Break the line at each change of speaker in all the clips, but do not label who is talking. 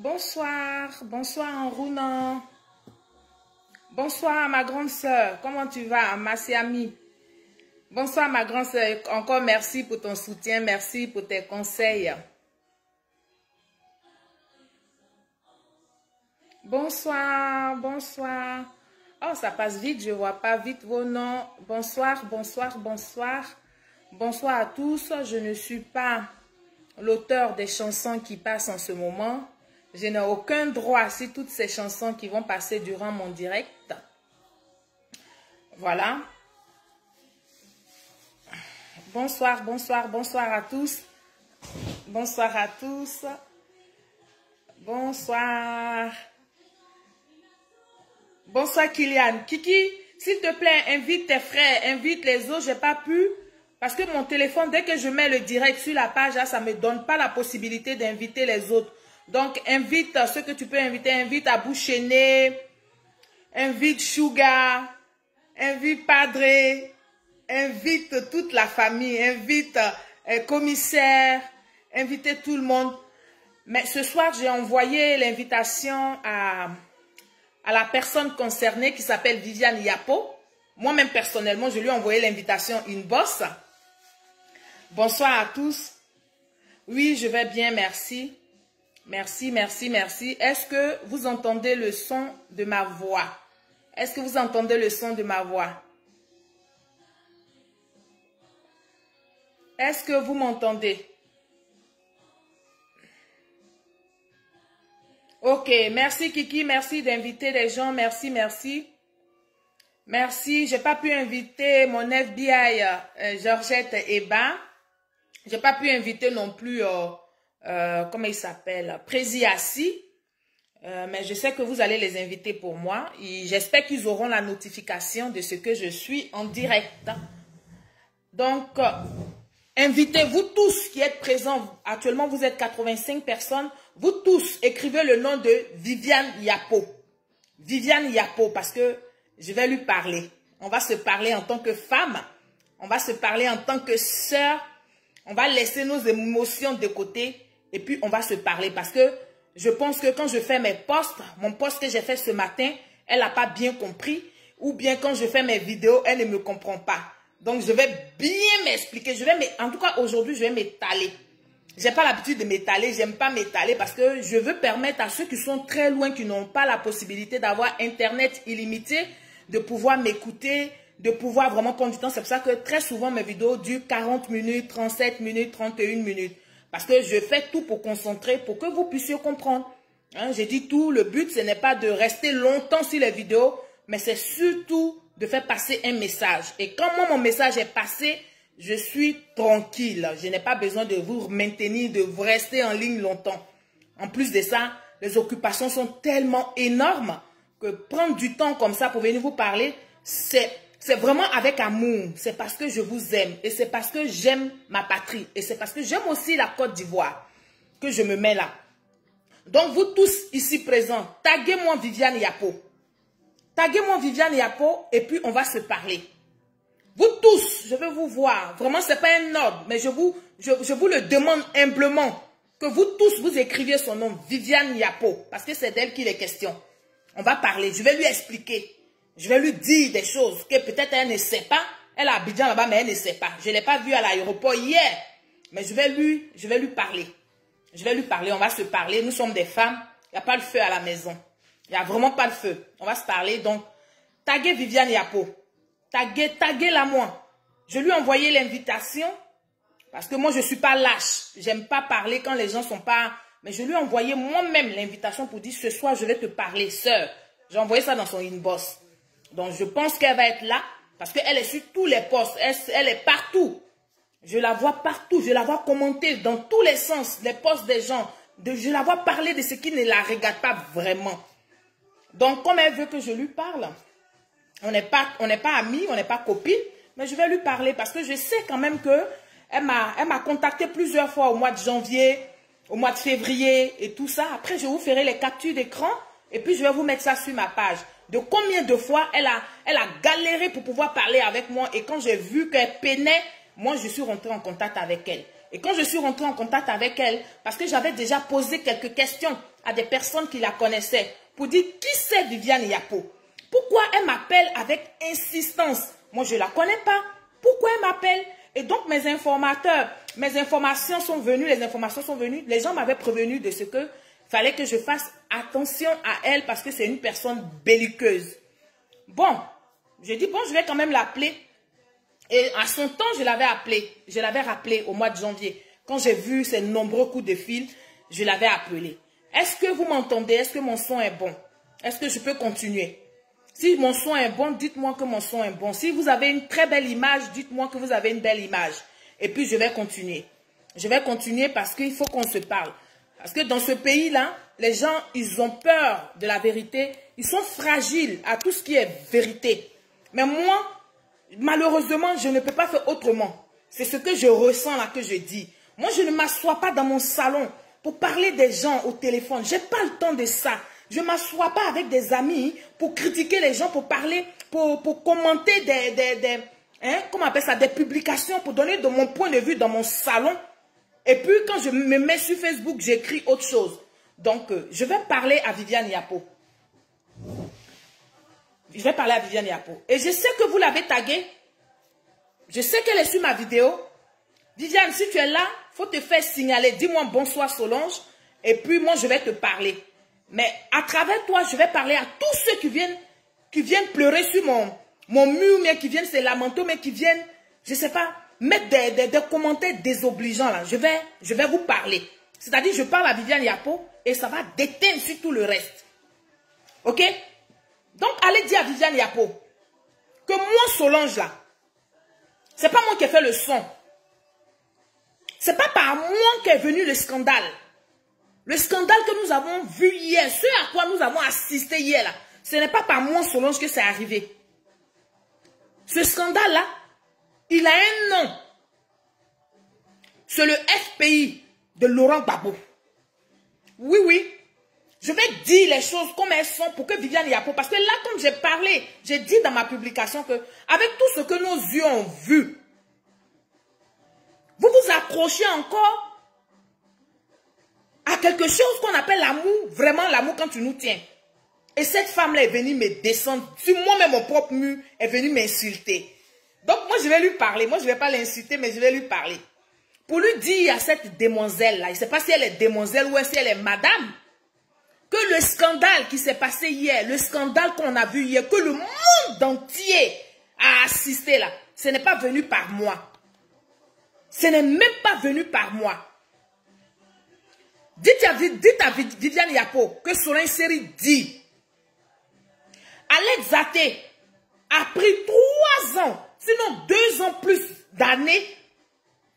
Bonsoir, bonsoir Enrounan. Bonsoir ma grande sœur, comment tu vas, Massiami? Bonsoir ma grande sœur, encore merci pour ton soutien, merci pour tes conseils. Bonsoir, bonsoir. Oh, ça passe vite, je ne vois pas vite vos noms. Bonsoir, bonsoir, bonsoir. Bonsoir à tous, je ne suis pas l'auteur des chansons qui passent en ce moment. Je n'ai aucun droit sur toutes ces chansons qui vont passer durant mon direct. Voilà. Bonsoir, bonsoir, bonsoir à tous. Bonsoir à tous. Bonsoir. Bonsoir Kylian. Kiki, s'il te plaît, invite tes frères, invite les autres. J'ai pas pu. Parce que mon téléphone, dès que je mets le direct sur la page, là, ça ne me donne pas la possibilité d'inviter les autres. Donc, invite ceux que tu peux inviter. Invite Abou Chené, invite Sugar, invite Padre, invite toute la famille, invite commissaire, invitez tout le monde. Mais ce soir, j'ai envoyé l'invitation à la personne concernée qui s'appelle Viviane Yapo. Moi-même, personnellement, je lui ai envoyé l'invitation inbox. Bonsoir à tous. Oui, je vais bien, merci. Merci, merci, merci. Est-ce que vous entendez le son de ma voix? Est-ce que vous entendez le son de ma voix? Est-ce que vous m'entendez? Ok, merci Kiki, merci d'inviter les gens, merci, merci. Merci, j'ai pas pu inviter mon FBI, Georgette Eba. J'ai pas pu inviter non plus, comment il s'appelle, Préziassi. Mais je sais que vous allez les inviter pour moi. J'espère qu'ils auront la notification de ce que je suis en direct. Donc, invitez-vous tous qui êtes présents. Actuellement, vous êtes 85 personnes. Vous tous, écrivez le nom de Viviane Yapo. Viviane Yapo, parce que je vais lui parler. On va se parler en tant que femme. On va se parler en tant que sœur. On va laisser nos émotions de côté. Et puis, on va se parler. Parce que je pense que quand je fais mes posts, mon post que j'ai fait ce matin, elle n'a pas bien compris. Ou bien quand je fais mes vidéos, elle ne me comprend pas. Donc, je vais bien m'expliquer. En tout cas, aujourd'hui, je vais m'étaler. Je n'ai pas l'habitude de m'étaler. J'aime pas m'étaler parce que je veux permettre à ceux qui sont très loin, qui n'ont pas la possibilité d'avoir Internet illimité, de pouvoir m'écouter, de pouvoir vraiment prendre du temps. C'est pour ça que très souvent, mes vidéos durent 40 minutes, 37 minutes, 31 minutes. Parce que je fais tout pour concentrer, pour que vous puissiez comprendre. Hein, j'ai dit tout, le but, ce n'est pas de rester longtemps sur les vidéos, mais c'est surtout de faire passer un message. Et quand moi, mon message est passé, je suis tranquille. Je n'ai pas besoin de vous maintenir, de vous rester en ligne longtemps. En plus de ça, les occupations sont tellement énormes que prendre du temps comme ça pour venir vous parler, c'est vraiment avec amour. C'est parce que je vous aime. Et c'est parce que j'aime ma patrie. Et c'est parce que j'aime aussi la Côte d'Ivoire que je me mets là. Donc vous tous ici présents, taguez-moi Viviane Yapo. Taguez-moi Viviane Yapo et puis on va se parler. Vous tous, je veux vous voir. Vraiment, ce n'est pas un ordre, mais je vous le demande humblement que vous tous, vous écriviez son nom, Viviane Yapo, parce que c'est d'elle qu'il est question. On va parler, je vais lui expliquer. Je vais lui dire des choses que peut-être elle ne sait pas. Elle a Abidjan là-bas, mais elle ne sait pas. Je ne l'ai pas vue à l'aéroport hier, mais je vais lui parler. Je vais lui parler, on va se parler. Nous sommes des femmes, il n'y a pas le feu à la maison. Il n'y a vraiment pas le feu. On va se parler, donc, taguez Viviane Yapo. Taguez-la moi. Je lui ai envoyé l'invitation parce que moi, je ne suis pas lâche. J'aime pas parler quand les gens ne sont pas... Mais je lui ai envoyé moi-même l'invitation pour dire ce soir, je vais te parler, sœur. J'ai envoyé ça dans son inbox. Donc, je pense qu'elle va être là parce qu'elle est sur tous les posts. Elle est partout. Je la vois partout. Je la vois commenter dans tous les sens, les posts des gens. Je la vois parler de ce qui ne la regarde pas vraiment. Donc, comme elle veut que je lui parle... On n'est pas amis, on n'est pas copines, mais je vais lui parler parce que je sais quand même qu'elle m'a contacté plusieurs fois au mois de janvier, au mois de février et tout ça. Après, je vous ferai les captures d'écran et puis je vais vous mettre ça sur ma page. De combien de fois elle a galéré pour pouvoir parler avec moi et quand j'ai vu qu'elle peinait, moi je suis rentrée en contact avec elle. Et quand je suis rentrée en contact avec elle, parce que j'avais déjà posé quelques questions à des personnes qui la connaissaient, pour dire qui c'est Viviane Yapo? Pourquoi elle m'appelle avec insistance? Moi, je ne la connais pas. Pourquoi elle m'appelle? Et donc, mes informations sont venues, les gens m'avaient prévenu de ce que fallait que je fasse attention à elle parce que c'est une personne belliqueuse. Bon, j'ai dit, bon, je vais quand même l'appeler. Et à son temps, je l'avais rappelé au mois de janvier. Quand j'ai vu ses nombreux coups de fil, je l'avais appelé. Est-ce que vous m'entendez? Est-ce que mon son est bon? Est-ce que je peux continuer? Si mon son est bon, dites-moi que mon son est bon. Si vous avez une très belle image, dites-moi que vous avez une belle image. Et puis, je vais continuer. Je vais continuer parce qu'il faut qu'on se parle. Parce que dans ce pays-là, les gens, ils ont peur de la vérité. Ils sont fragiles à tout ce qui est vérité. Mais moi, malheureusement, je ne peux pas faire autrement. C'est ce que je ressens là que je dis. Moi, je ne m'assois pas dans mon salon pour parler des gens au téléphone. Je n'ai pas le temps de ça. Je ne m'assois pas avec des amis pour critiquer les gens, pour parler, pour commenter comment on appelle ça, des publications, pour donner de mon point de vue dans mon salon. Et puis, quand je me mets sur Facebook, j'écris autre chose. Donc, je vais parler à Viviane Yapo. Je vais parler à Viviane Yapo. Et je sais que vous l'avez taguée. Je sais qu'elle est sur ma vidéo. Viviane, si tu es là, il faut te faire signaler. Dis-moi bonsoir Solange. Et puis, moi, je vais te parler. Mais à travers toi, je vais parler à tous ceux qui viennent pleurer sur mon mur, mais qui viennent se lamenter, mais qui viennent, je ne sais pas, mettre des commentaires désobligeants là. Je vais vous parler. C'est-à-dire, je parle à Viviane Yapo et ça va déteindre sur tout le reste. Ok? Donc, allez dire à Viviane Yapo que moi, Solange là, c'est pas moi qui ai fait le son. C'est pas par moi qu'est venu le scandale. Le scandale que nous avons vu hier, ce à quoi nous avons assisté hier là, ce n'est pas par moi, Solange, que c'est arrivé. Ce scandale-là, il a un nom. C'est le FPI de Laurent Gbagbo. Oui, oui. Je vais dire les choses comme elles sont pour que Viviane Yapo, parce que là, comme j'ai parlé, j'ai dit dans ma publication que, avec tout ce que nos yeux ont vu, vous vous accrochez encore à quelque chose qu'on appelle l'amour, vraiment l'amour quand tu nous tiens. Et cette femme-là est venue me descendre, sur moi-même mon propre mur, est venue m'insulter. Donc moi je vais lui parler, moi je ne vais pas l'insulter, mais je vais lui parler. Pour lui dire à cette demoiselle-là, je ne sais pas si elle est demoiselle ou si elle est madame, que le scandale qui s'est passé hier, le scandale qu'on a vu hier, que le monde entier a assisté là, ce n'est pas venu par moi. Ce n'est même pas venu par moi. Dites à Viviane Yapo que Solange Seri dit, Alex Zaté a pris 3 ans, sinon 2 ans plus d'années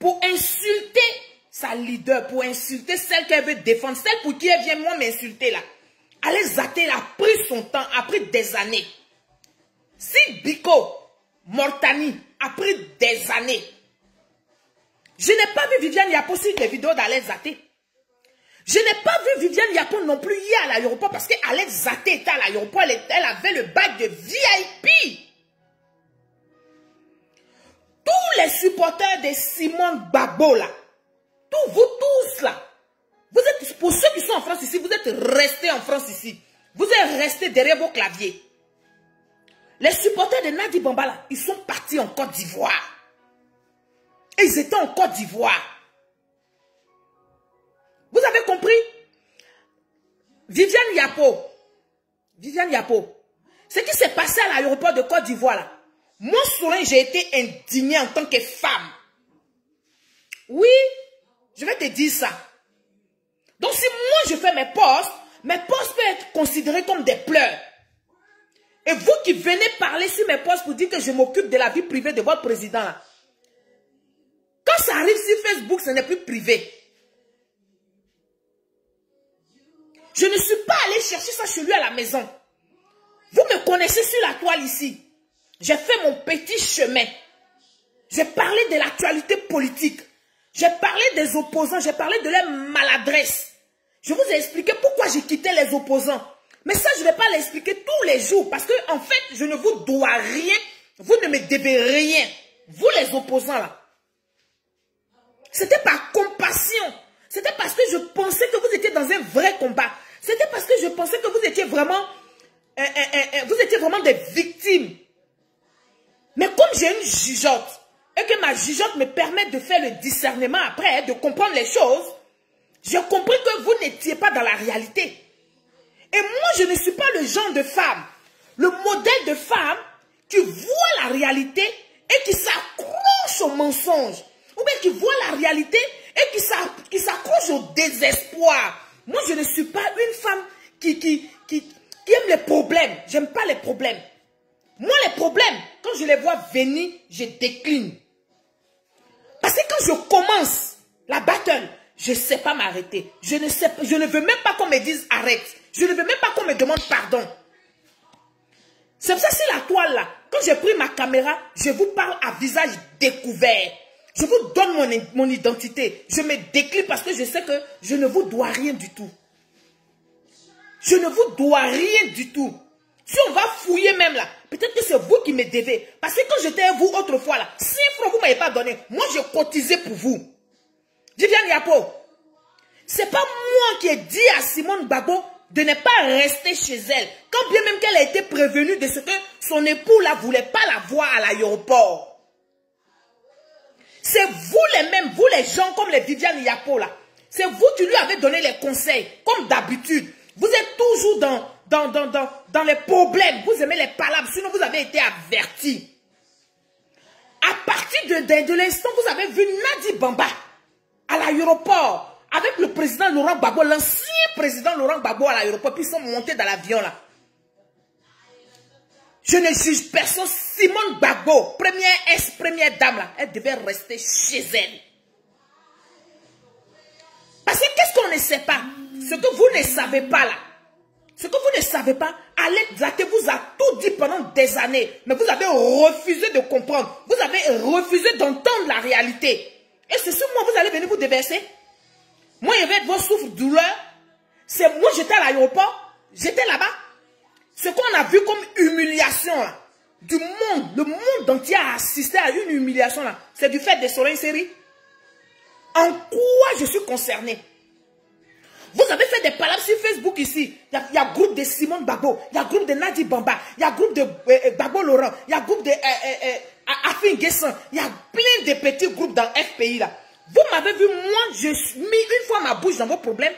pour insulter sa leader, pour insulter celle qu'elle veut défendre, celle pour qui elle vient moi m'insulter là. Alex Zaté a pris son temps, a pris des années. Si Biko Mortani a pris des années, je n'ai pas vu Viviane Yapo sur les vidéos d'Alex Zaté. Je n'ai pas vu Viviane Yapo non plus hier à l'aéroport parce qu'Alex Zaté était à l'aéroport, elle avait le badge de VIP. Tous les supporters de Simone Gbagbo là, tous vous tous là, vous êtes, pour ceux qui sont en France ici, vous êtes restés en France ici. Vous êtes restés derrière vos claviers. Les supporters de Nadi Bamba là, ils sont partis en Côte d'Ivoire. Et ils étaient en Côte d'Ivoire. Vous avez compris? Viviane Yapo, ce qui s'est passé à l'aéroport de Côte d'Ivoire là, moi Solange, j'ai été indignée en tant que femme. Oui, je vais te dire ça. Donc si moi je fais mes posts peuvent être considérés comme des pleurs. Et vous qui venez parler sur mes posts pour dire que je m'occupe de la vie privée de votre président là, quand ça arrive sur Facebook, ce n'est plus privé. Je ne suis pas allée chercher ça chez lui à la maison. Vous me connaissez sur la toile ici. J'ai fait mon petit chemin. J'ai parlé de l'actualité politique. J'ai parlé des opposants. J'ai parlé de leur maladresse. Je vous ai expliqué pourquoi j'ai quitté les opposants. Mais ça, je ne vais pas l'expliquer tous les jours. Parce que, en fait, je ne vous dois rien. Vous ne me devez rien. Vous, les opposants, là. C'était par passion. C'était parce que je pensais que vous étiez dans un vrai combat. C'était parce que je pensais que vous étiez vraiment des victimes. Mais comme j'ai une jugeote, et que ma jugeote me permet de faire le discernement après, de comprendre les choses, j'ai compris que vous n'étiez pas dans la réalité. Et moi, je ne suis pas le genre de femme, le modèle de femme qui voit la réalité et qui s'accroche au mensonge. Ou bien qui voit la réalité et qui s'accroche au désespoir. Moi, je ne suis pas une femme qui aime les problèmes. J'aime pas les problèmes. Moi, les problèmes, quand je les vois venir, je décline. Parce que quand je commence la battle, je ne sais pas m'arrêter. Je ne veux même pas qu'on me dise arrête. Je ne veux même pas qu'on me demande pardon. C'est pour ça, si la toile là, quand j'ai pris ma caméra, je vous parle à visage découvert. Je vous donne mon identité. Je me décline parce que je sais que je ne vous dois rien du tout. Je ne vous dois rien du tout. Si on va fouiller même là, peut-être que c'est vous qui me devez. Parce que quand j'étais avec vous autrefois là, 5 francs vous ne m'avez pas donné. Moi, j'ai cotisé pour vous. Viviane Yapo, c'est pas moi qui ai dit à Simone Gbagbo de ne pas rester chez elle. Quand bien même qu'elle a été prévenue de ce que son époux là voulait pas la voir à l'aéroport. C'est vous les mêmes, vous les gens comme les Viviane Yapo là. C'est vous qui lui avez donné les conseils, comme d'habitude. Vous êtes toujours dans les problèmes. Vous aimez les palabres, sinon vous avez été avertis. À partir de l'instant où vous avez vu Nadi Bamba à l'aéroport, avec le président Laurent Gbagbo, l'ancien président Laurent Gbagbo à l'aéroport, puis ils sont montés dans l'avion là. Je ne juge personne. Simone Gbagbo, première dame là, elle devait rester chez elle. Parce que qu'est-ce qu'on ne sait pas? Ce que vous ne savez pas là. Ce que vous ne savez pas, Alex Zaké vous a tout dit pendant des années. Mais vous avez refusé de comprendre. Vous avez refusé d'entendre la réalité. Et c'est sur moi vous allez venir vous déverser. Moi, il y avait vos souffres-douleurs. C'est moi, j'étais à l'aéroport. J'étais là-bas. Ce qu'on a vu comme humiliation là, du monde, le monde entier a assisté à une humiliation là. C'est du fait des soleils séries. En quoi je suis concerné? Vous avez fait des palabres sur Facebook ici. Il y a groupe de Simone Gbagbo, il y a groupe de Nadi Bamba, il y a groupe de Gbagbo Laurent, il y a groupe de Afin Guessan, il y a plein de petits groupes dans FPI là. Vous m'avez vu, moi, je mis une fois ma bouche dans vos problèmes.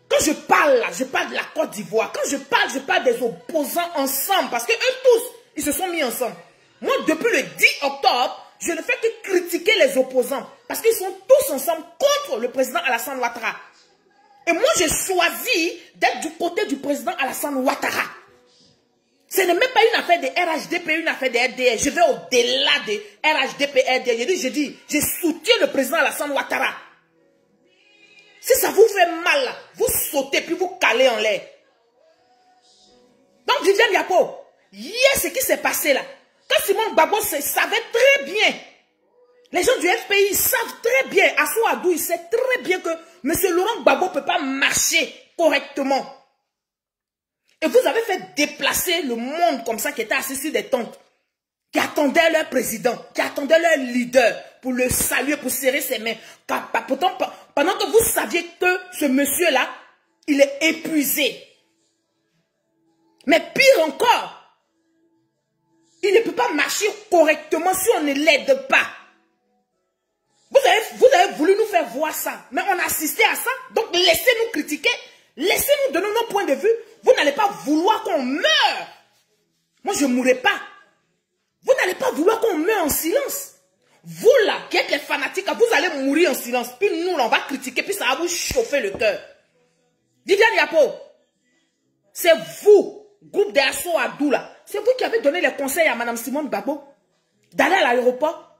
Quand je parle là, je parle de la Côte d'Ivoire. Quand je parle des opposants ensemble. Parce que eux tous, ils se sont mis ensemble. Moi, depuis le 10 octobre, je ne fais que critiquer les opposants. Parce qu'ils sont tous ensemble contre le président Alassane Ouattara. Et moi, j'ai choisi d'être du côté du président Alassane Ouattara. Ce n'est même pas une affaire de RHDP, une affaire de RDR. Je vais au-delà de RHDP, RDR. J'ai dit, je soutiens le président Alassane Ouattara. Si ça vous fait mal, là, vous sautez puis vous calez en l'air. Donc, Viviane Yapo, hier, ce qui s'est passé là, quand Simone Gbagbo savait très bien, les gens du FPI savent très bien, Assou Adou, il sait très bien que M. Laurent Gbagbo ne peut pas marcher correctement. Et vous avez fait déplacer le monde comme ça qui était assis sur des tentes, qui attendaient leur président, qui attendaient leur leader pour le saluer, pour serrer ses mains. Pourtant, pendant que vous saviez que ce monsieur-là, il est épuisé. Mais pire encore, il ne peut pas marcher correctement si on ne l'aide pas. Vous avez voulu nous faire voir ça, mais on a assisté à ça. Donc laissez-nous critiquer, laissez-nous donner nos points de vue. Vous n'allez pas vouloir qu'on meure. Moi, je ne mourrai pas. Vous n'allez pas vouloir qu'on meure en silence. Vous là, qui êtes les fanatiques, vous allez mourir en silence. Puis nous, là, on va critiquer, puis ça va vous chauffer le cœur. Viviane Yapo, c'est vous, groupe d'Assou Adou là, c'est vous qui avez donné les conseils à Mme Simone Gbagbo d'aller à l'aéroport.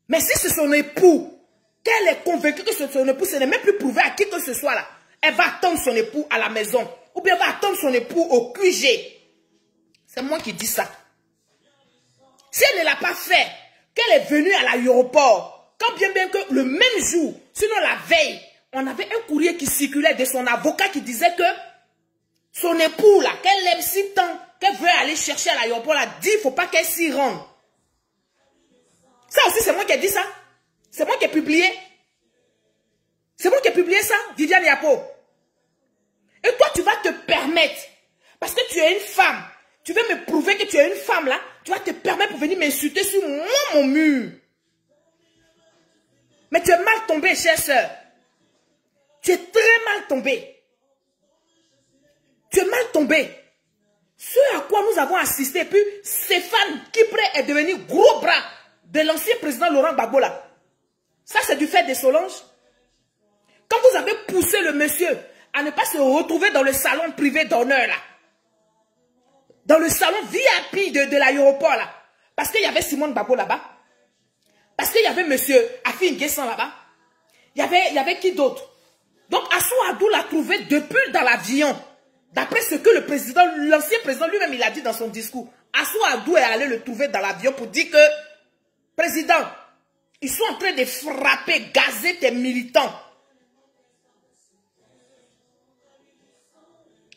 Mais si c'est son époux, qu'elle est convaincue que son époux, ce n'est même plus prouvé à qui que ce soit là, elle va attendre son époux à la maison. Ou bien elle va attendre son époux au QG. C'est moi qui dis ça. Si elle ne l'a pas fait, qu'elle est venue à l'aéroport, quand bien que le même jour, sinon la veille, on avait un courrier qui circulait de son avocat qui disait que son époux là, qu'elle aime si tant, qu'elle veut aller chercher à l'aéroport là, dit il ne faut pas qu'elle s'y rende. Ça aussi c'est moi qui ai dit ça. C'est moi qui ai publié. qui publiait ça? Viviane Yapo. Et toi, tu vas te permettre, parce que tu es une femme, tu veux me prouver que tu es une femme là, tu vas te permettre pour venir m'insulter sur moi, mon mur. Mais tu es mal tombé, chère sœur. Tu es très mal tombé. Tu es mal tombé. Ce à quoi nous avons assisté, puis Stéphane Kipré est devenu gros bras de l'ancien président Laurent Gbagbo là. Ça, c'est du fait des Solange. Quand vous avez poussé le monsieur à ne pas se retrouver dans le salon privé d'honneur là, dans le salon VIP de l'aéroport là, parce qu'il y avait Simone Gbagbo là-bas, parce qu'il y avait monsieur Afi Nguessan là-bas, il y avait qui d'autre? Donc Assou Adou l'a trouvé depuis dans l'avion. D'après ce que le président, l'ancien président lui-même, il a dit dans son discours. Assou Adou est allé le trouver dans l'avion pour dire que, président, ils sont en train de frapper, gazer tes militants.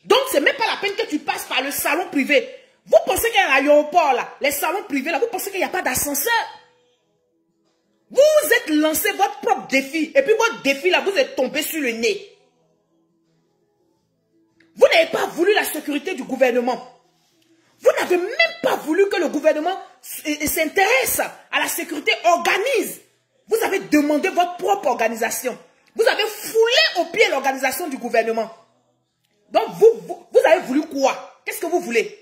Donc, c'est même pas la peine que tu passes par le salon privé. Vous pensez qu'il y a un aéroport là, les salons privés là, vous pensez qu'il n'y a pas d'ascenseur? Vous êtes lancé votre propre défi. Et puis votre défi là, vous êtes tombé sur le nez. Vous n'avez pas voulu la sécurité du gouvernement. Vous n'avez même pas voulu que le gouvernement s'intéresse à la sécurité, organise. Vous avez demandé votre propre organisation. Vous avez foulé au pied l'organisation du gouvernement. Donc vous avez voulu quoi? Qu'est-ce que vous voulez?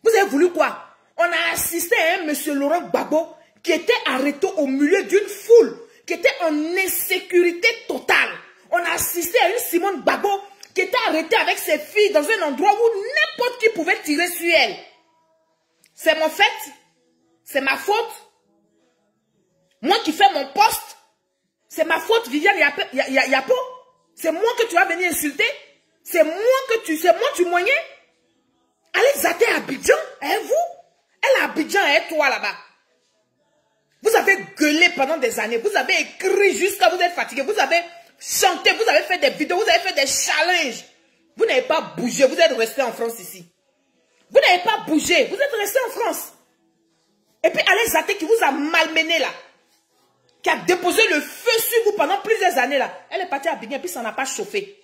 Vous avez voulu quoi? On a assisté à un monsieur Laurent Gbagbo qui était arrêté au milieu d'une foule, qui était en insécurité totale. On a assisté à une Simone Gbagbo qui était arrêtée avec ses filles dans un endroit où n'importe qui pouvait tirer sur elle. C'est mon fait? C'est ma faute? Moi qui fais mon poste? C'est ma faute, Viviane Yapo? C'est moi que tu vas venir insulter? C'est moi tu moyens? Allez zater à Abidjan, hein, vous? Elle à Abidjan, hein, toi là-bas. Vous avez gueulé pendant des années, vous avez écrit jusqu'à vous êtes fatigué, vous avez chanté, vous avez fait des vidéos, vous avez fait des challenges. Vous n'avez pas bougé, vous êtes resté en France ici. Vous n'avez pas bougé, vous êtes resté en France. Et puis Allez Zaté qui vous a malmené là, qui a déposé le feu sur vous pendant plusieurs années là, elle est partie à Abidjan et puis ça n'a pas chauffé.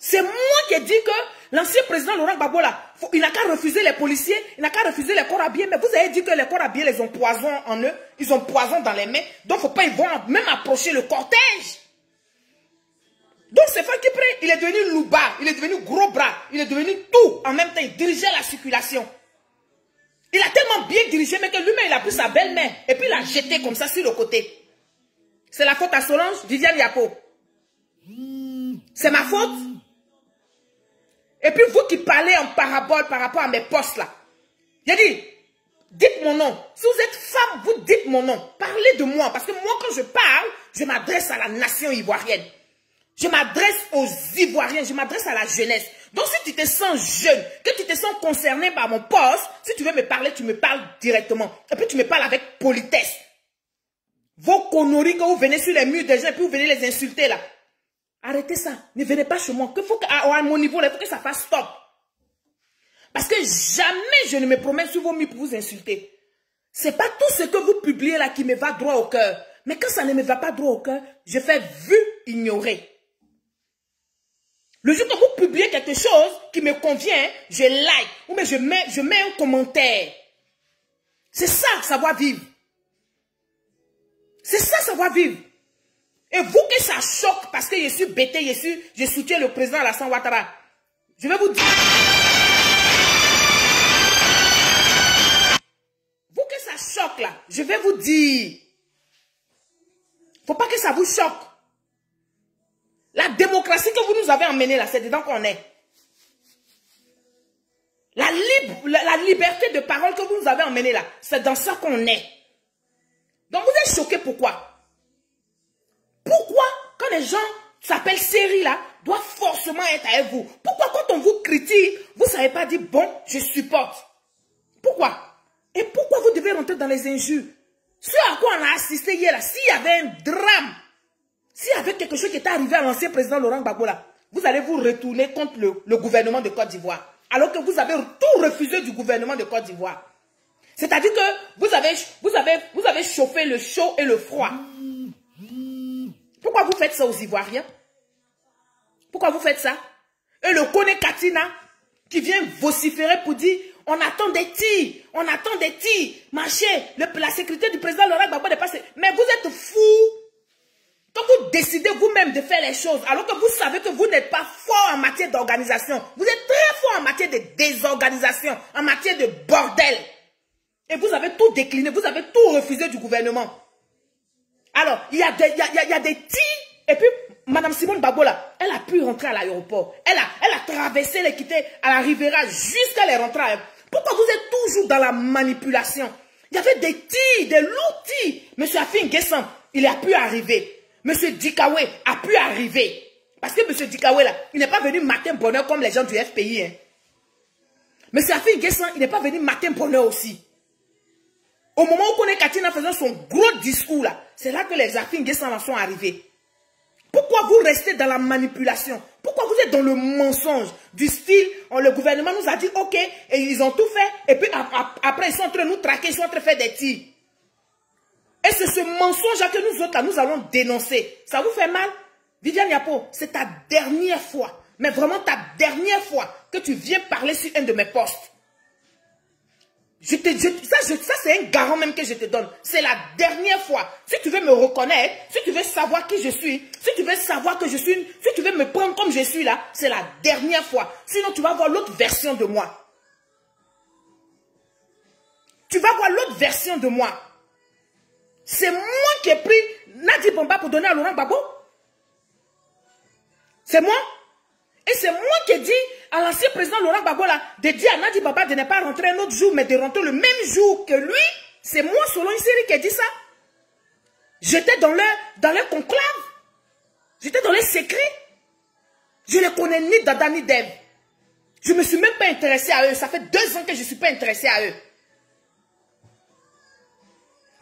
C'est moi qui ai dit que l'ancien président Laurent Gbagbo là, il n'a qu'à refuser les policiers, il n'a qu'à refuser les corps habillés. Mais vous avez dit que les corps habillés, ils ont poison en eux, ils ont poison dans les mains. Donc faut pas, ils vont même approcher le cortège. Donc Stéphane Kipré, il est devenu louba, il est devenu gros bras, il est devenu tout en même temps, il dirigeait la circulation. Il a tellement bien dirigé, mais que lui-même, il a pris sa belle-main et puis il l'a jeté comme ça sur le côté. C'est la faute à Solange, Viviane Yapo. C'est ma faute. Et puis vous qui parlez en parabole par rapport à mes postes là. J'ai dit, dites mon nom. Si vous êtes femme, vous dites mon nom. Parlez de moi. Parce que moi quand je parle, je m'adresse à la nation ivoirienne. Je m'adresse aux Ivoiriens, je m'adresse à la jeunesse. Donc si tu te sens jeune, que tu te sens concerné par mon poste, si tu veux me parler, tu me parles directement. Et puis tu me parles avec politesse. Vos conneries que vous venez sur les murs des gens et puis vous venez les insulter là. Arrêtez ça. Ne venez pas chez moi. À mon niveau, il faut que ça fasse stop. Parce que jamais je ne me promène sur vos murs pour vous insulter. C'est pas tout ce que vous publiez là qui me va droit au cœur. Mais quand ça ne me va pas droit au cœur, je fais vu ignorer. Le jour que vous publiez quelque chose qui me convient, je like. Ou bien je mets un commentaire. C'est ça, savoir vivre. C'est ça, savoir vivre. Et vous que ça choque parce que je suis bêté, je soutiens le président Alassane Ouattara. Je vais vous dire. Vous que ça choque là, je vais vous dire. Faut pas que ça vous choque. La démocratie que vous nous avez emmenée là, c'est dedans qu'on est. La liberté de parole que vous nous avez emmenée là, c'est dans ça qu'on est. Donc vous êtes choqués pourquoi? Pourquoi, quand les gens s'appellent série là, doivent forcément être avec vous? Pourquoi quand on vous critique, vous ne savez pas dire bon, je supporte? Pourquoi? Et pourquoi vous devez rentrer dans les injures? Ce à quoi on a assisté hier là, s'il y avait un drame, s'il y avait quelque chose qui était arrivé à l'ancien président Laurent Gbagbo là, vous allez vous retourner contre le gouvernement de Côte d'Ivoire. Alors que vous avez tout refusé du gouvernement de Côte d'Ivoire. C'est-à-dire que vous avez chauffé le chaud et le froid. Pourquoi vous faites ça aux Ivoiriens? Pourquoi vous faites ça? Et le Kone Katina qui vient vociférer pour dire on attend des tirs, on attend des tirs, marchez, la sécurité du président Laurent Gbagbo n'est pas... Mais vous êtes fous. Quand vous décidez vous-même de faire les choses, alors que vous savez que vous n'êtes pas fort en matière d'organisation, vous êtes très fort en matière de désorganisation, en matière de bordel. Et vous avez tout décliné, vous avez tout refusé du gouvernement. Alors, il y a des tirs, et puis Madame Simone Gbagbo là, elle a pu rentrer à l'aéroport. Elle a traversé les quittés à la Rivera jusqu'à les rentrer. Pourquoi vous êtes toujours dans la manipulation? Il y avait des tirs, des lourds tirs. Monsieur Afin Guessan, il a pu arriver. Monsieur Dikawe a pu arriver. Parce que Monsieur Dikawe là, il n'est pas venu matin bonheur comme les gens du FPI. Hein. Monsieur Afin Guessan, il n'est pas venu matin bonheur aussi. Au moment où Kone Katina faisait son gros discours là, c'est là que les Afin Guessan sont arrivés. Pourquoi vous restez dans la manipulation? Pourquoi vous êtes dans le mensonge? Du style, le gouvernement nous a dit ok, et ils ont tout fait, et puis après ils sont en train de nous traquer, ils sont en train de faire des tirs. Et c'est ce mensonge que nous autres là, nous allons dénoncer. Ça vous fait mal? Viviane Yapo, c'est ta dernière fois, mais vraiment ta dernière fois que tu viens parler sur un de mes posts. Ça c'est un garant même que je te donne. C'est la dernière fois. Si tu veux me reconnaître, si tu veux savoir qui je suis, si tu veux savoir que je suis, si tu veux me prendre comme je suis là, c'est la dernière fois. Sinon tu vas voir l'autre version de moi. Tu vas voir l'autre version de moi. C'est moi qui ai pris Nadi Bamba pour donner à Laurent Gbagbo. C'est moi. Et c'est moi qui ai dit à l'ancien président Laurent Gbagbo là, de dire à Nadi Bamba de ne pas rentrer un autre jour, mais de rentrer le même jour que lui. C'est moi, selon une série, qui a dit ça. J'étais dans leur conclave. J'étais dans les secrets. Je ne les connais ni Dada ni Dev. Je ne me suis même pas intéressé à eux. Ça fait 2 ans que je ne suis pas intéressé à eux.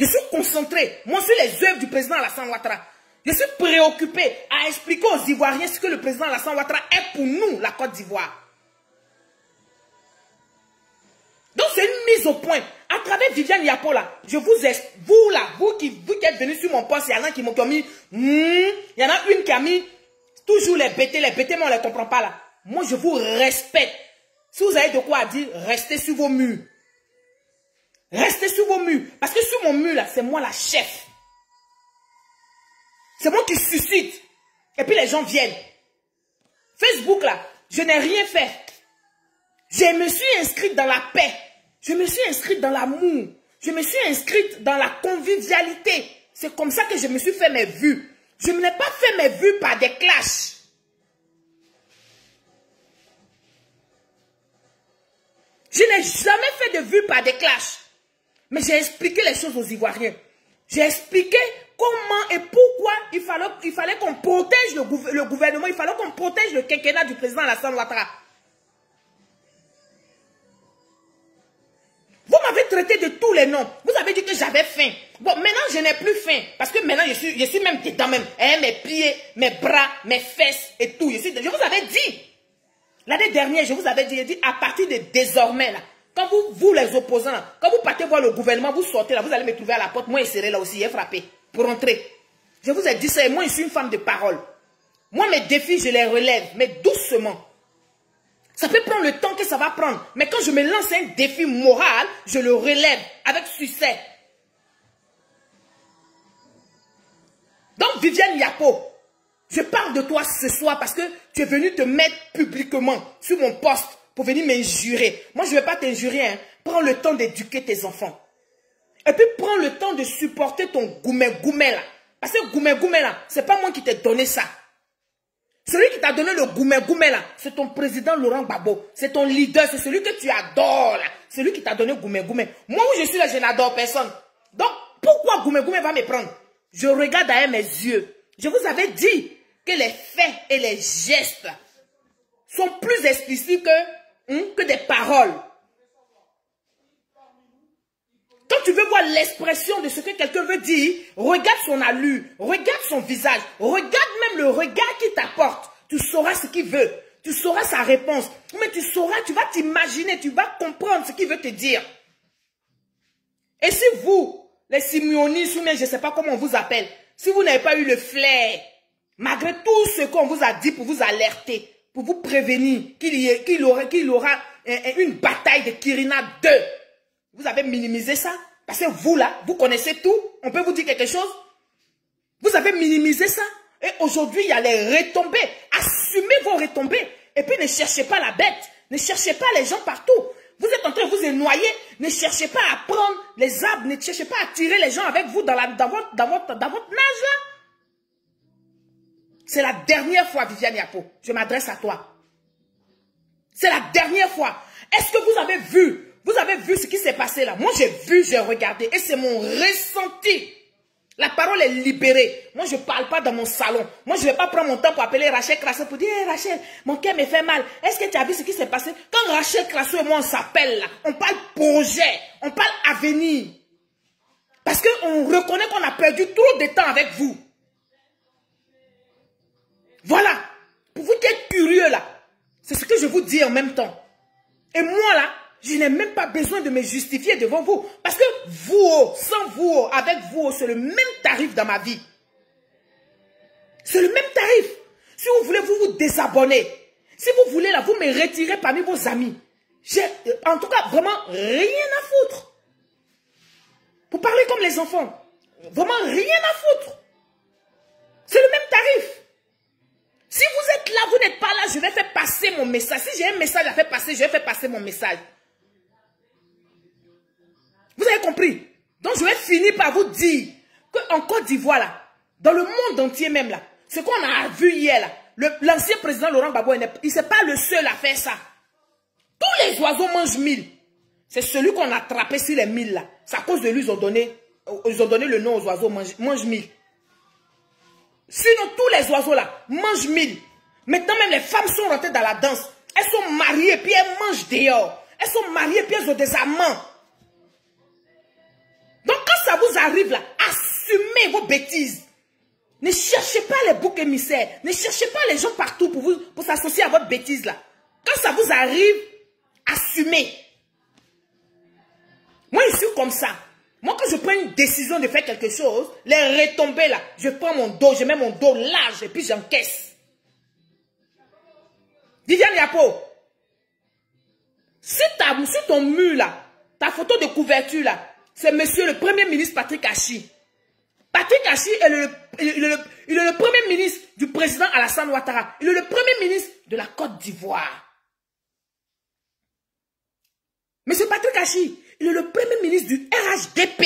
Je suis concentré, moi, sur les œuvres du président Alassane Ouattara. Je suis préoccupé à expliquer aux Ivoiriens ce que le président Alassane Ouattara est pour nous, la Côte d'Ivoire. Donc, c'est une mise au point. À travers Viviane Yapo, là, je vous qui êtes venus sur mon poste, il y en a qui m'ont mis, il y en a une qui a mis toujours les bêtés, mais on ne les comprend pas là. Moi, je vous respecte. Si vous avez de quoi dire, restez sur vos murs. Restez sur vos murs. Parce que sur mon mur, là, c'est moi la chef. C'est moi qui suscite. Et puis les gens viennent. Facebook, là, je n'ai rien fait. Je me suis inscrite dans la paix. Je me suis inscrite dans l'amour. Je me suis inscrite dans la convivialité. C'est comme ça que je me suis fait mes vues. Je n'ai pas fait mes vues par des clashs. Je n'ai jamais fait de vues par des clashs. Mais j'ai expliqué les choses aux Ivoiriens. J'ai expliqué comment et pourquoi il fallait qu'on protège le gouvernement, il fallait qu'on protège le quinquennat du président Alassane Ouattara. Vous m'avez traité de tous les noms. Vous avez dit que j'avais faim. Bon, maintenant, je n'ai plus faim. Parce que maintenant, je suis même dedans même. Hein, mes pieds, mes bras, mes fesses et tout. Je vous avais dit. L'année dernière, je vous avais dit, à partir de désormais, là, quand vous les opposants, là, quand vous partez voir le gouvernement, vous sortez là, vous allez me trouver à la porte. Moi, je serai là aussi, frappé pour entrer. Je vous ai dit ça et moi, je suis une femme de parole. Moi, mes défis, je les relève, mais doucement. Ça peut prendre le temps que ça va prendre. Mais quand je me lance un défi moral, je le relève avec succès. Donc, Viviane Yapo, je parle de toi ce soir parce que tu es venu te mettre publiquement sur mon poste pour venir m'injurer. Moi, je ne vais pas t'injurer. Hein. Prends le temps d'éduquer tes enfants. Et puis, prends le temps de supporter ton goumé-goumé là. Parce que goumé-goumé là, ce n'est pas moi qui t'ai donné ça. Celui qui t'a donné le goumé-goumé là, c'est ton président Laurent Gbagbo. C'est ton leader, c'est celui que tu adores là. Celui qui t'a donné goumé-goumé. Moi où je suis là, je n'adore personne. Donc, pourquoi goumé-goumé va me prendre? Je regarde derrière mes yeux. Je vous avais dit que les faits et les gestes sont plus explicites que des paroles. Quand tu veux voir l'expression de ce que quelqu'un veut dire, regarde son allure, regarde son visage, regarde même le regard qu'il t'apporte. Tu sauras ce qu'il veut, tu sauras sa réponse. Mais tu sauras, tu vas t'imaginer, tu vas comprendre ce qu'il veut te dire. Et si vous, les Simeonistes, ou bien je ne sais pas comment on vous appelle, si vous n'avez pas eu le flair, malgré tout ce qu'on vous a dit pour vous alerter, pour vous prévenir qu'il aura une bataille de Kirina 2, vous avez minimisé ça? Parce que vous là, vous connaissez tout, on peut vous dire quelque chose? Vous avez minimisé ça? Et aujourd'hui, il y a les retombées. Assumez vos retombées. Et puis ne cherchez pas la bête. Ne cherchez pas les gens partout. Vous êtes en train de vous noyer. Ne cherchez pas à prendre les arbres. Ne cherchez pas à tirer les gens avec vous dans votre nage là. C'est la dernière fois, Viviane Yapo. Je m'adresse à toi. C'est la dernière fois. Est-ce que vous avez vu? Vous avez vu ce qui s'est passé là? Moi, j'ai vu, j'ai regardé. Et c'est mon ressenti. La parole est libérée. Moi, je ne parle pas dans mon salon. Moi, je ne vais pas prendre mon temps pour appeler Rachel Crasso pour dire hey, Rachel, mon cœur me fait mal. Est-ce que tu as vu ce qui s'est passé? Quand Rachel Crasso et moi, on s'appelle là, on parle projet, on parle avenir. Parce qu'on reconnaît qu'on a perdu trop de temps avec vous. Voilà. Pour vous qui êtes curieux là, c'est ce que je vous dis en même temps. Et moi là, je n'ai même pas besoin de me justifier devant vous. Parce que vous, sans vous, avec vous, c'est le même tarif dans ma vie. C'est le même tarif. Si vous voulez, vous vous désabonnez. Si vous voulez, là, vous me retirez parmi vos amis. J'ai, en tout cas, vraiment rien à foutre. Pour parler comme les enfants. Vraiment rien à foutre. C'est le même tarif. Si vous êtes là, vous n'êtes pas là, je vais faire passer mon message. Si j'ai un message à faire passer, je vais faire passer mon message. Vous avez compris? Donc je vais finir par vous dire qu'en Côte d'Ivoire, là, dans le monde entier même, là, ce qu'on a vu hier, là, l'ancien président Laurent Gbagbo, il n'est pas le seul à faire ça. Tous les oiseaux mangent 1000. C'est celui qu'on a attrapé sur les 1000 là. C'est à cause de lui, ils ont donné le nom aux oiseaux mangent 1000. Sinon, tous les oiseaux là mangent 1000. Maintenant, même les femmes sont rentrées dans la danse. Elles sont mariées, puis elles mangent dehors. Elles sont mariées, puis elles ont des amants. Donc, quand ça vous arrive là, assumez vos bêtises. Ne cherchez pas les boucs émissaires. Ne cherchez pas les gens partout pour s'associer à votre bêtise là. Quand ça vous arrive, assumez. Moi, je suis comme ça. Moi, quand je prends une décision de faire quelque chose, les retombées là, je prends mon dos, je mets mon dos large et puis j'encaisse. Viviane Yapo, si ton mur là, ta photo de couverture là, c'est monsieur le Premier ministre Patrick Achi. Patrick Achi est le Premier ministre du président Alassane Ouattara. Il est le Premier ministre de la Côte d'Ivoire. Monsieur Patrick Achi, il est le Premier ministre du RHDP.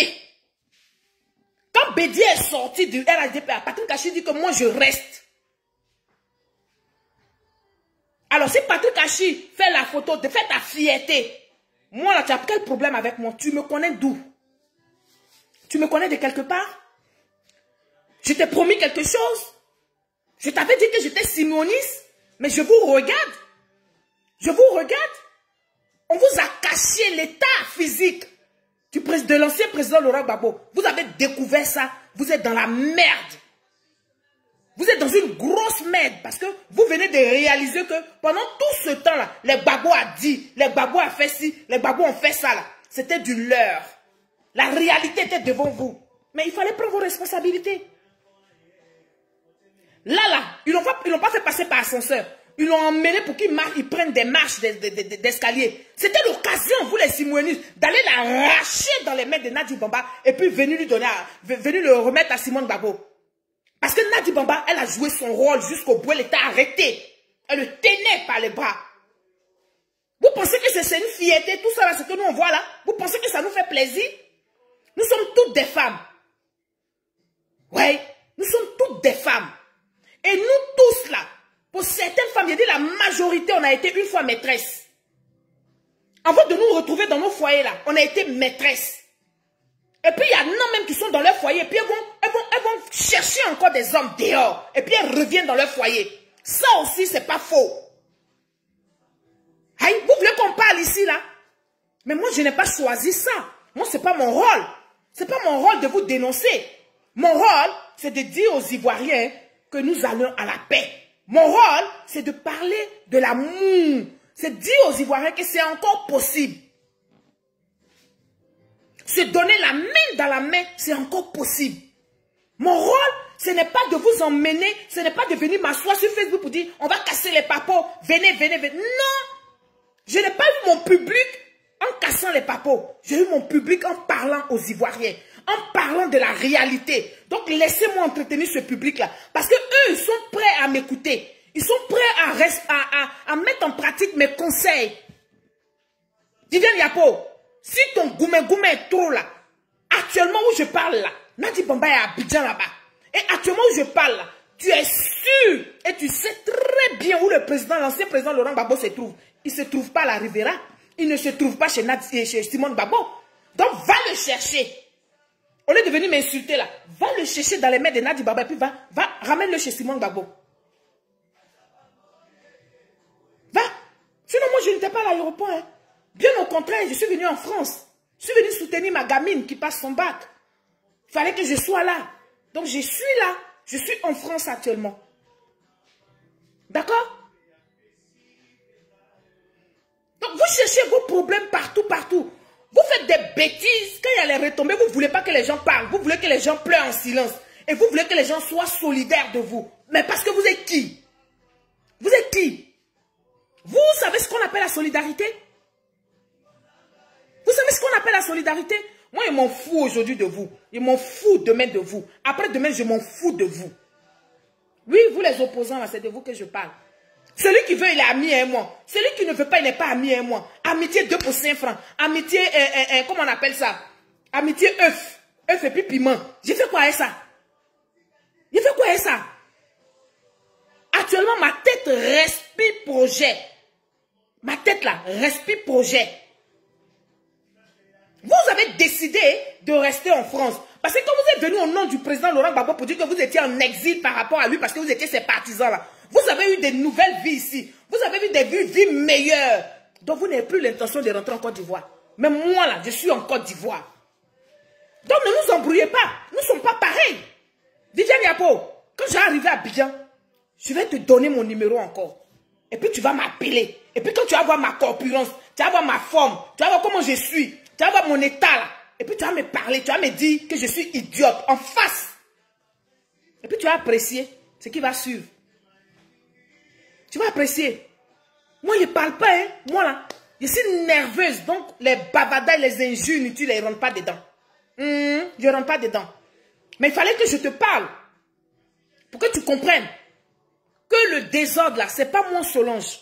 Quand Bédier est sorti du RHDP, Patrick Achi dit que moi je reste. Alors si Patrick Achi fait la photo, fait ta fierté, moi là tu as quel problème avec moi? Tu me connais d'où? Tu me connais de quelque part? Je t'ai promis quelque chose? Je t'avais dit que j'étais simoniste, mais je vous regarde. Je vous regarde. On vous a caché l'état physique de l'ancien président Laurent Gbagbo. Vous avez découvert ça. Vous êtes dans la merde. Vous êtes dans une grosse merde parce que vous venez de réaliser que pendant tout ce temps-là, les Gbagbo a dit, les Gbagbo a fait ci, les Gbagbo ont fait ça là. C'était du leurre. La réalité était devant vous. Mais il fallait prendre vos responsabilités. Là, ils l'ont pas fait passer par ascenseur. Ils l'ont emmené pour qu'ils prennent des marches d'escalier. C'était l'occasion, vous les Simonistes, d'aller l'arracher dans les mains de Nadi Bamba et puis venir le remettre à Simone Gbagbo. Parce que Nadi Bamba, elle a joué son rôle jusqu'au bout, elle était arrêtée. Elle le tenait par les bras. Vous pensez que c'est une fierté, tout ça, là, ce que nous on voit là? Vous pensez que ça nous fait plaisir? Nous sommes toutes des femmes. Oui, nous sommes toutes des femmes. Et nous tous là, pour certaines femmes, il dit la majorité, on a été une fois maîtresse. Avant de nous retrouver dans nos foyers là, on a été maîtresse. Et puis il y en a même qui sont dans leur foyer, et puis elles vont chercher encore des hommes dehors. Et puis elles reviennent dans leur foyer. Ça aussi, c'est pas faux. Aïe, vous voulez qu'on parle ici là? Mais moi, je n'ai pas choisi ça. Moi, c'est pas mon rôle. C'est pas mon rôle de vous dénoncer. Mon rôle, c'est de dire aux Ivoiriens que nous allons à la paix. Mon rôle, c'est de parler de l'amour. C'est de dire aux Ivoiriens que c'est encore possible. se donner la main dans la main, c'est encore possible. Mon rôle, ce n'est pas de vous emmener, ce n'est pas de venir m'asseoir sur Facebook pour dire, on va casser les papos, venez, venez, venez. Non, je n'ai pas eu mon public en cassant les papos. J'ai eu mon public en parlant aux Ivoiriens, en parlant de la réalité. Donc, laissez-moi entretenir ce public-là. Parce que eux, ils sont prêts à m'écouter. Ils sont prêts à mettre en pratique mes conseils. Viviane Yapo, si ton goumé est trop là, actuellement où je parle là, Nadi Bamba est à Abidjan là-bas. Et actuellement où je parle là, tu es sûr et tu sais très bien où le président, l'ancien président Laurent Gbagbo se trouve. Il ne se trouve pas à la Riviera. Il ne se trouve pas chez Simone Gbagbo. Donc va le chercher. Au lieu de venir m'insulter là, va le chercher dans les mains de Nadi Baba et puis ramène-le chez Simone Gbagbo. Va. Sinon moi je n'étais pas à l'aéroport. Hein. Bien au contraire, je suis venu en France. Je suis venu soutenir ma gamine qui passe son bac. Il fallait que je sois là. Donc je suis là. Je suis en France actuellement. D'accord? Donc vous cherchez vos problèmes partout, partout. Vous faites des bêtises. Quand il y a les retombées, vous ne voulez pas que les gens parlent. Vous voulez que les gens pleurent en silence. Et vous voulez que les gens soient solidaires de vous. Mais parce que vous êtes qui? Vous êtes qui? Vous savez ce qu'on appelle la solidarité? Vous savez ce qu'on appelle la solidarité? Moi, je m'en fous aujourd'hui de vous. Je m'en fous demain de vous. Après demain, je m'en fous de vous. Oui, vous les opposants, là, c'est de vous que je parle. Celui qui veut, il est ami avec moi. Celui qui ne veut pas, il n'est pas ami avec moi. Amitié 2 pour 5 francs. Amitié, comment on appelle ça? Amitié œuf. œuf et puis piment. J'ai fait quoi avec ça? J'ai fait quoi avec ça? Actuellement, ma tête respire projet. Ma tête là, respire projet. Vous avez décidé de rester en France. Parce que quand vous êtes venu au nom du président Laurent Gbagbo pour dire que vous étiez en exil par rapport à lui, parce que vous étiez ses partisans là, vous avez eu des nouvelles vies ici. Vous avez eu des vies meilleures. Donc vous n'avez plus l'intention de rentrer en Côte d'Ivoire. Mais moi là, je suis en Côte d'Ivoire. Donc ne nous embrouillez pas. Nous ne sommes pas pareils. Viviane Yapo, quand je vais arriver à Abidjan, je vais te donner mon numéro encore. Et puis tu vas m'appeler. Et puis quand tu vas voir ma corpulence, tu vas voir ma forme, tu vas voir comment je suis, tu vas voir mon état là. Et puis tu vas me parler, tu vas me dire que je suis idiote en face. Et puis tu vas apprécier ce qui va suivre. Tu vas apprécier. Moi, je ne parle pas, hein. Moi là, je suis nerveuse. Donc les bavadas, les injures inutiles, ils ne rentrent pas dedans. Je ne rentre pas dedans. Mais il fallait que je te parle. Pour que tu comprennes que le désordre là, ce n'est pas moi Solange.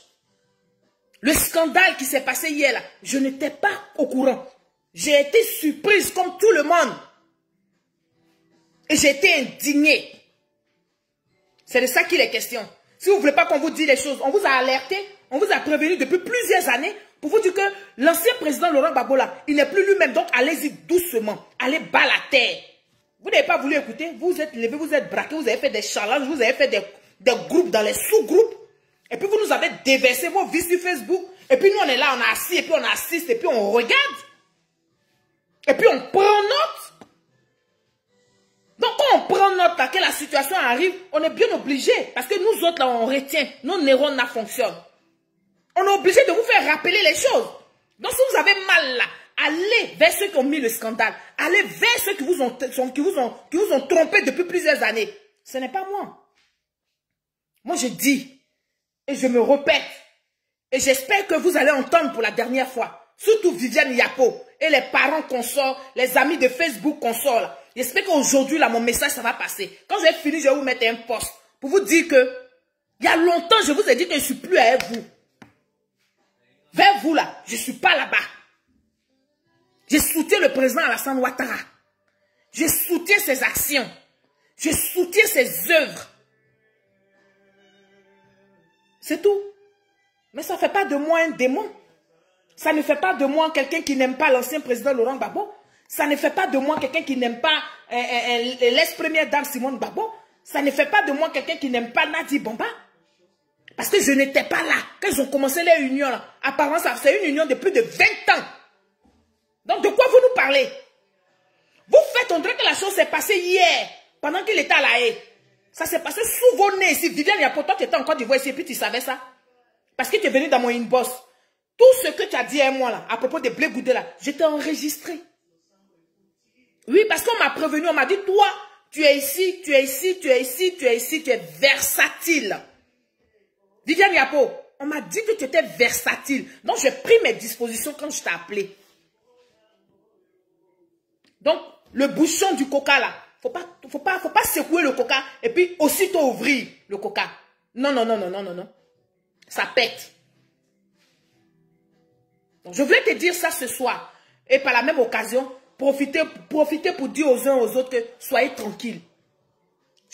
Le scandale qui s'est passé hier là, je n'étais pas au courant. J'ai été surprise comme tout le monde. Et j'ai été indignée. C'est de ça qu'il est question. Si vous ne voulez pas qu'on vous dise les choses, on vous a alerté, on vous a prévenu depuis plusieurs années pour vous dire que l'ancien président Laurent Gbagbo là, il n'est plus lui-même. Donc allez-y doucement, allez bas la terre. Vous n'avez pas voulu écouter, vous êtes levé, vous êtes braqué, vous avez fait des challenges, vous avez fait des groupes dans les sous-groupes. Et puis vous nous avez déversé vos vies sur Facebook. Et puis nous on est là, on est assis, et puis on assiste, et puis on regarde. Et puis on prend note. Donc quand on prend note là, que la situation arrive, on est bien obligé. Parce que nous autres là, on retient. Nos neurones là fonctionnent. On est obligé de vous faire rappeler les choses. Donc si vous avez mal là, allez vers ceux qui ont mis le scandale. Allez vers ceux qui vous ont trompé depuis plusieurs années. Ce n'est pas moi. Moi je dis, et je me répète, et j'espère que vous allez entendre pour la dernière fois. Surtout Viviane Yapo et les parents qu'on sort, les amis de Facebook qu'on sort là. J'espère qu'aujourd'hui là, mon message ça va passer. Quand je vais finir, je vais vous mettre un post pour vous dire que il y a longtemps, je vous ai dit que je ne suis plus avec vous. Vers vous là, je ne suis pas là-bas. Je soutiens le président Alassane Ouattara. Je soutiens ses actions. Je soutiens ses œuvres. C'est tout. Mais ça ne fait pas de moi un démon. Ça ne fait pas de moi quelqu'un qui n'aime pas l'ancien président Laurent Gbagbo. Ça ne fait pas de moi quelqu'un qui n'aime pas l'ex-première dame Simone Gbagbo. Ça ne fait pas de moi quelqu'un qui n'aime pas Nadi Bamba. Parce que je n'étais pas là. Quand ils ont commencé leur union, là, apparemment, c'est une union de plus de 20 ans. Donc, de quoi vous nous parlez? Vous faites, on dirait que la chose s'est passée hier, pendant qu'il était à La Haye. Ça s'est passé sous vos nez ici. Viviane, il y a pourtant tu étais en Côte d'Ivoire ici, et puis tu savais ça. Parce que tu es venu dans mon inbox. Tout ce que tu as dit à moi, là, à propos des blé goudés, là, je t'ai enregistré. Oui, parce qu'on m'a prévenu, on m'a dit, toi, tu es ici, tu es ici, tu es ici, tu es ici, tu es versatile. Viviane Yapo, on m'a dit que tu étais versatile. Donc, j'ai pris mes dispositions quand je t'ai appelé. Donc, le bouchon du coca, là, faut pas secouer le coca et puis aussitôt ouvrir le coca. Non, non, non, non, non, non, non. Ça pète. Donc, je voulais te dire ça ce soir. Et par la même occasion, profitez pour dire aux uns aux autres que soyez tranquilles.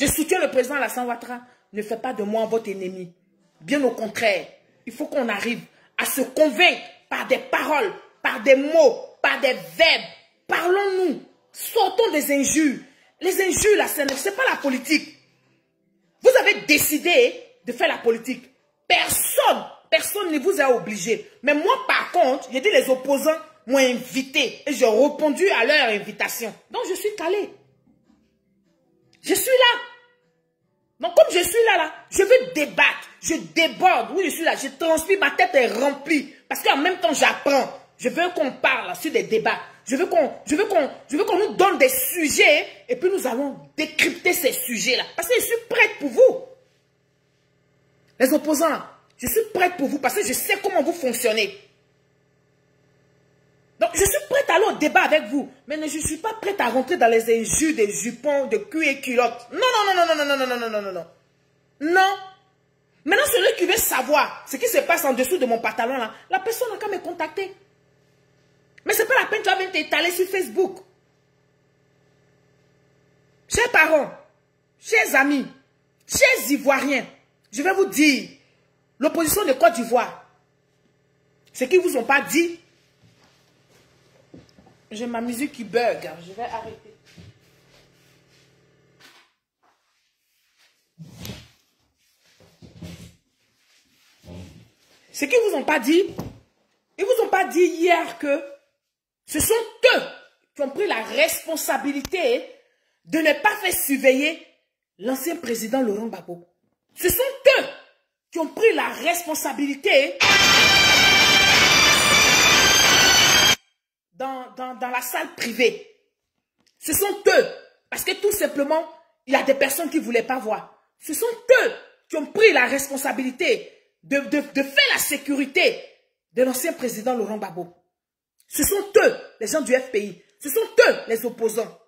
Je soutiens le président Alassane Ouattara. Ne faites pas de moi votre ennemi. Bien au contraire, il faut qu'on arrive à se convaincre par des paroles, par des mots, par des verbes. Parlons-nous. Sortons des injures. Les injures, là, ce n'est pas la politique. Vous avez décidé de faire la politique. Personne ne vous a obligé. Mais moi, par contre, j'ai dit les opposants m'ont invité et j'ai répondu à leur invitation. Donc, je suis calé. Je suis là. Donc, comme je suis là, je veux débattre. Je déborde. Oui, je suis là. Je transpire. Ma tête est remplie. Parce qu'en même temps, j'apprends. Je veux qu'on parle sur des débats. Je veux qu'on nous donne des sujets. Et puis, nous allons décrypter ces sujets-là. Parce que je suis prête pour vous. Les opposants, je suis prête pour vous. Parce que je sais comment vous fonctionnez. Donc, je suis prête à aller au débat avec vous. Mais je ne suis pas prête à rentrer dans les injures des jupons, de cul et culottes. Non, non, non, non, non, non, non, non, non, non, non, non. Non. Maintenant, celui qui veut savoir ce qui se passe en dessous de mon pantalon, là, la personne n'a qu'à me contacter. Mais ce n'est pas la peine, tu vas venir t'étaler sur Facebook. Chers parents, chers amis, chers Ivoiriens, je vais vous dire, l'opposition de Côte d'Ivoire, ce qu'ils ne vous ont pas dit, j'ai ma musique qui bug. Je vais arrêter. Ce qu'ils ne vous ont pas dit, ils ne vous ont pas dit hier que ce sont eux qui ont pris la responsabilité de ne pas faire surveiller l'ancien président Laurent Gbagbo. Ce sont eux qui ont pris la responsabilité dans la salle privée. Ce sont eux. Parce que tout simplement, il y a des personnes qui ne voulaient pas voir. Ce sont eux qui ont pris la responsabilité de faire la sécurité de l'ancien président Laurent Gbagbo. Ce sont eux, les gens du FPI. Ce sont eux, les opposants.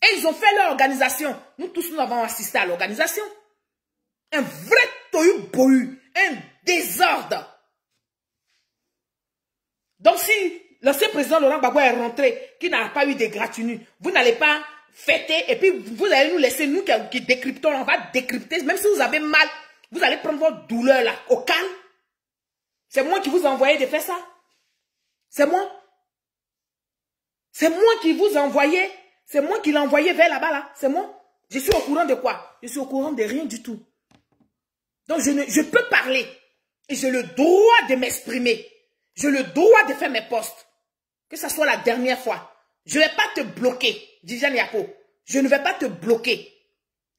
Et ils ont fait leur organisation. Nous tous, nous avons assisté à l'organisation. Un vrai tohu-bohu, un désordre. Donc si l'ancien président Laurent Gbagbo est rentré, qui n'a pas eu de gratignures, vous n'allez pas fêter et puis vous allez nous laisser, nous qui décryptons, on va décrypter. Même si vous avez mal, vous allez prendre votre douleur là, au calme. C'est moi qui vous ai envoyé de faire ça. C'est moi. C'est moi qui vous ai envoyé. C'est moi qui l'ai envoyé vers là-bas là. C'est moi. Je suis au courant de quoi? Je suis au courant de rien du tout. Donc je peux parler. Et j'ai le droit de m'exprimer. J'ai le droit de faire mes postes. Que ce soit la dernière fois. Je ne vais pas te bloquer, Viviane Yapo. Je ne vais pas te bloquer.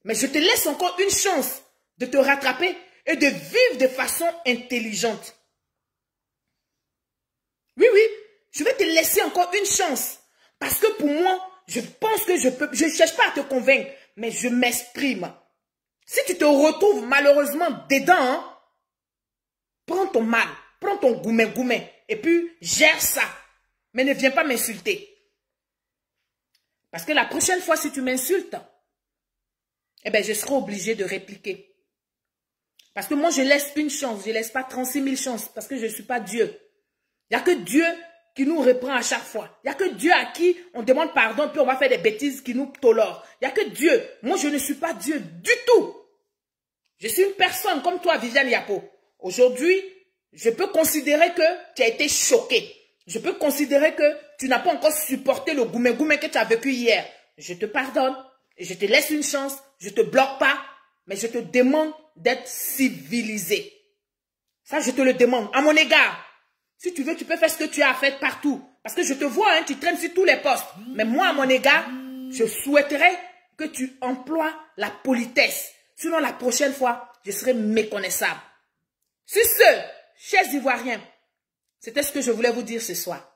Mais je te laisse encore une chance de te rattraper et de vivre de façon intelligente. Oui, oui. Je vais te laisser encore une chance. Parce que pour moi, je pense que je peux. Je ne cherche pas à te convaincre, mais je m'exprime. Si tu te retrouves malheureusement dedans, hein, prends ton mal. Prends ton goumé et puis gère ça. Mais ne viens pas m'insulter. Parce que la prochaine fois, si tu m'insultes, eh bien, je serai obligé de répliquer. Parce que moi, je laisse une chance. Je ne laisse pas 36 000 chances parce que je ne suis pas Dieu. Il n'y a que Dieu qui nous reprend à chaque fois. Il n'y a que Dieu à qui on demande pardon puis on va faire des bêtises qui nous tolèrent. Il n'y a que Dieu. Moi, je ne suis pas Dieu du tout. Je suis une personne comme toi, Viviane Yapo. Aujourd'hui, je peux considérer que tu as été choqué. Je peux considérer que tu n'as pas encore supporté le goumé que tu as vécu hier. Je te pardonne et je te laisse une chance. Je ne te bloque pas, mais je te demande d'être civilisé. Ça, je te le demande. À mon égard, si tu veux, tu peux faire ce que tu as à faire partout. Parce que je te vois, hein, tu traînes sur tous les postes. Mais moi, à mon égard, je souhaiterais que tu emploies la politesse. Sinon, la prochaine fois, je serai méconnaissable. Sur ce, chers Ivoiriens, c'était ce que je voulais vous dire ce soir.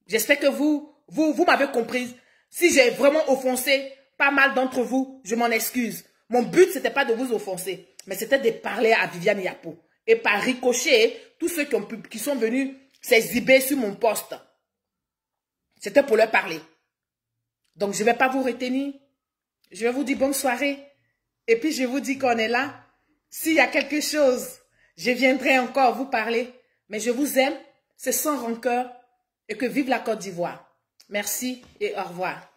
J'espère que vous Vous m'avez comprise. Si j'ai vraiment offensé pas mal d'entre vous, je m'en excuse. Mon but, ce n'était pas de vous offenser, mais c'était de parler à Viviane Yapo. Et par ricochet, tous ceux qui sont venus s'exhiber sur mon poste, c'était pour leur parler. Donc, je ne vais pas vous retenir. Je vais vous dire bonne soirée. Et puis, je vous dis qu'on est là. S'il y a quelque chose, je viendrai encore vous parler. Mais je vous aime. C'est sans rancœur. Et que vive la Côte d'Ivoire. Merci et au revoir.